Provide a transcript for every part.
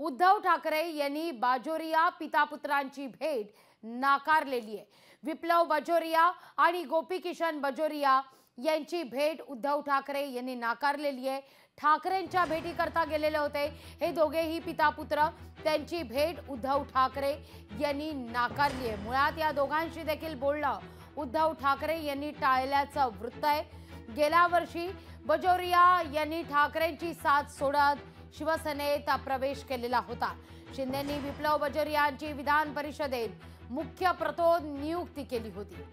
उद्धव ठाकरे यांनी बाजोरिया पितापुत्रांची भेट नाकारलेली आहे। विप्लव बाजोरिया आणि गोपीकिशन बाजोरिया यांची भेट उद्धव ठाकरे यांनी नाकारलेली आहे। ठाकरेंच्या भेटी करता गेलेले होते हे दोघेही पितापुत्र, त्यांची भेट उद्धव ठाकरे यांनी नाकारली आहे। मुळात या दोघांशी देखील बोलणं उद्धव ठाकरे यांनी टाळल्याचं वृत्त आहे। गेल्या वर्षी बाजोरिया यांनी ठाकरेंची साथ सोडत शिवसेनेत प्रवेश केलेला होता। शिंदेंनी विप्लव बाजोरियांची विधान परिषदेत मुख्य प्रतोद नियुक्ती केली होती।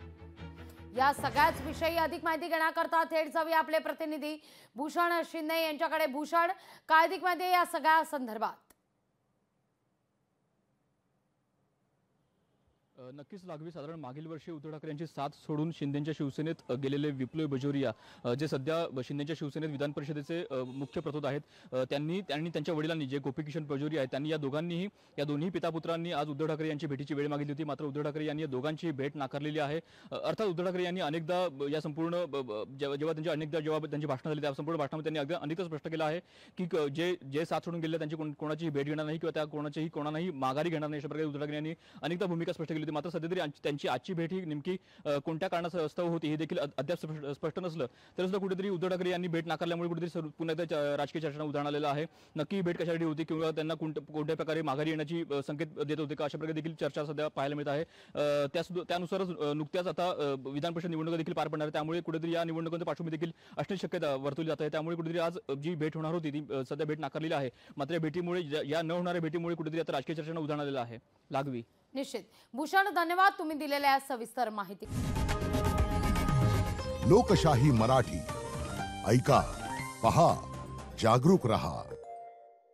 या सगळ्याच विषयी अधिक माहिती घेण्याकरता थेट जाऊया आपले प्रतिनिधी भूषण शिंदे यांच्याकडे। भूषण, काय अधिक माहिती या सगळ्या संदर्भात? नक्कीच लागवी, साधारण मागील वर्षी उद्धव ठाकरे यांची साथ सोडून शिंदेच्या शिवसेनेत गेलेले विप्लव बाजोरिया जे सध्या शिंदेच्या शिवसेनेत विधान परिषदेचे मुख्य प्रतोद आहेत, त्यांनी त्यांच्या वडिलांनी जे गोपीकिशन बाजोरिया आहेत त्यांनी या दोन्ही पितापुत्रांनी आज उद्धव ठाकरे यांची भेटीची वेळ मागितली होती। मात्र उद्धव ठाकरे यांनी या दोघांची भेट नाकारलेली आहे। अर्थात उद्धव ठाकरे यांनी अनेकदा या संपूर्ण जेव्हा त्यांची भाषणं झाली त्या संपूर्ण भाषणामध्ये त्यांनी अनेकदा स्पष्ट केलं आहे की जे साथ सोडून गेले त्यांची कोणाची भेट घेणार नाही किंवा त्या कोणालाही माघारी घेणार नाही, अशा प्रकारे उद्धव ठाकरे यांनी अनेकदा भूमिका स्पष्ट केली होती। मात्र सध्या तरी त्यांची आजची भेट ही नेमकी कोणत्या कारणास्तव होती हे देखील अद्याप स्पष्ट नसलं तरी सुद्धा कुठेतरी उद्धव ठाकरे यांनी भेट नाकारल्यामुळे कुठेतरी पुन्हा एकदा राजकीय चर्चेला उधाण आलेलं आहे। नक्की भेट कशासाठी होती किंवा त्यांना कोणत्या प्रकारे माघारी येण्याची संकेत देत होते का, अशा प्रकारे देखील चर्चा सध्या पाहायला मिळत आहे। त्यानुसारच नुकत्याच आता विधान परिषद निवडणुका देखील पार पडणार आहे, त्यामुळे कुठेतरी या निवडणुकांच्या पार्श्वभूमी देखील असण्याची शक्यता वर्तवली जात आहे। त्यामुळे कुठेतरी आज जी भेट होणार होती ती सध्या भेट नाकारलेली आहे। मात्र या भेटीमुळे, या न होणाऱ्या भेटीमुळे कुठेतरी आता राजकीय चर्चेला उधाण आलेलं आहे। लागवी, निश्चित भूषण, धन्यवाद तुम्ही दिलेल्या सविस्तर माहिती। लोकशाही मराठी ऐका, पहा, जागरूक रहा।